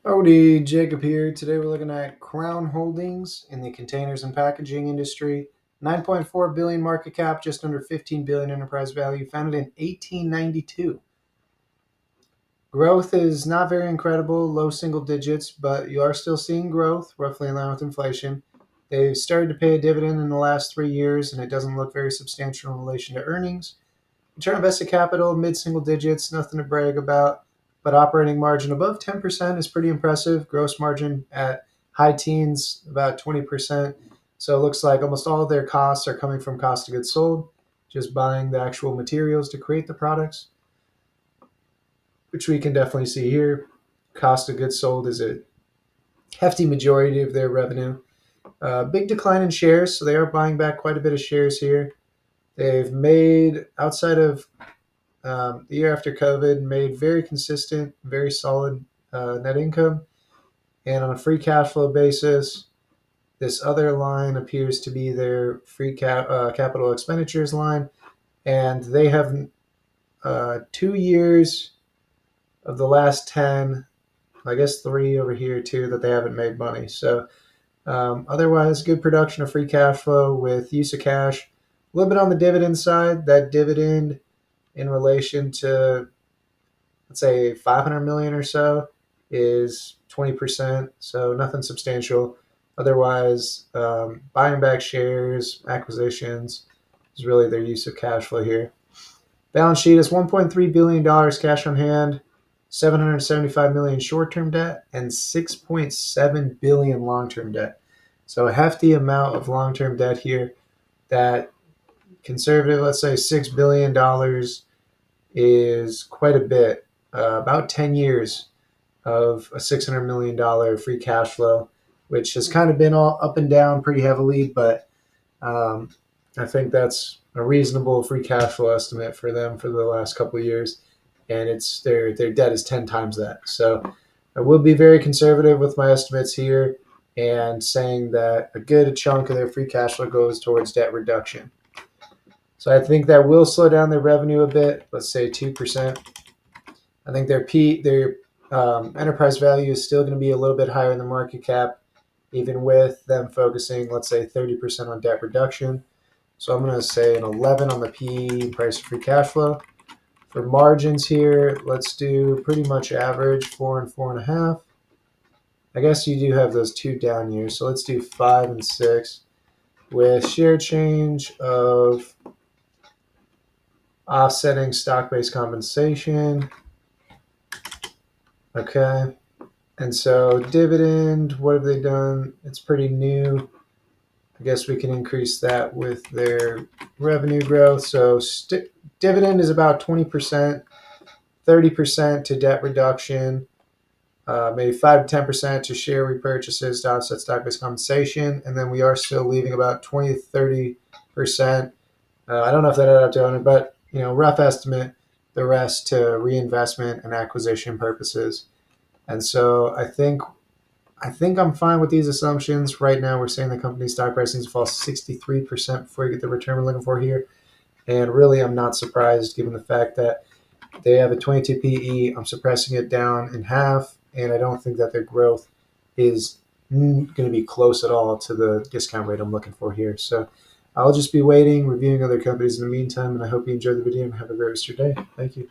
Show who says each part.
Speaker 1: Howdy, Jacob here. Today we're looking at Crown Holdings in the containers and packaging industry. 9.4 billion market cap, just under 15 billion enterprise value, founded in 1892. Growth is not very incredible, low single digits, but you are still seeing growth, roughly in line with inflation. They've started to pay a dividend in the last 3 years, and it doesn't look very substantial in relation to earnings. Return on invested capital, mid single digits, nothing to brag about. But operating margin above 10% is pretty impressive. Gross margin at high teens, about 20%. So it looks like almost all of their costs are coming from cost of goods sold, just buying the actual materials to create the products, which we can definitely see here. Cost of goods sold is a hefty majority of their revenue. Big decline in shares, so they are buying back quite a bit of shares here. They've made, outside of the year after COVID, made very consistent, very solid net income. And on a free cash flow basis, this other line appears to be their capital expenditures line. And they have 2 years of the last 10, I guess three over here too, that they haven't made money. So otherwise, good production of free cash flow with use of cash. A little bit on the dividend side. That dividend in relation to, let's say, 500 million or so is 20%, so nothing substantial. Otherwise, buying back shares, acquisitions is really their use of cash flow here. Balance sheet is $1.3 billion cash on hand, 775 million short-term debt, and 6.7 billion long-term debt. So a hefty amount of long-term debt here. That conservative, let's say $6 billion, is quite a bit. About 10 years of a $600 million free cash flow, which has kind of been all up and down pretty heavily, but um, I think that's a reasonable free cash flow estimate for them for the last couple of years, and it's their debt is 10 times that. So I will be very conservative with my estimates here and saying that a good chunk of their free cash flow goes towards debt reduction. So I think that will slow down their revenue a bit, let's say 2%. I think their enterprise value is still going to be a little bit higher in the market cap, even with them focusing, let's say, 30% on debt reduction. So I'm going to say an 11 on the P price of free cash flow. For margins here, let's do pretty much average 4 and 4.5. I guess you do have those two down years, so let's do 5 and 6 with share change of offsetting stock-based compensation. Okay. And so dividend, what have they done? It's pretty new. I guess we can increase that with their revenue growth. So dividend is about 20%, 30% to debt reduction, maybe 5 to 10% to share repurchases to offset stock-based compensation. And then we are still leaving about 20 to 30%. I don't know if that added up to 100, but rough estimate, the rest to reinvestment and acquisition purposes. And so I think I'm fine with these assumptions. Right now, we're saying the company's stock price needs to fall 63% before you get the return we're looking for here. And really, I'm not surprised given the fact that they have a 22 PE. I'm suppressing it down in half, and I don't think that their growth is going to be close at all to the discount rate I'm looking for here. So I'll just be waiting, reviewing other companies in the meantime, and I hope you enjoyed the video and have a great rest of your day. Thank you.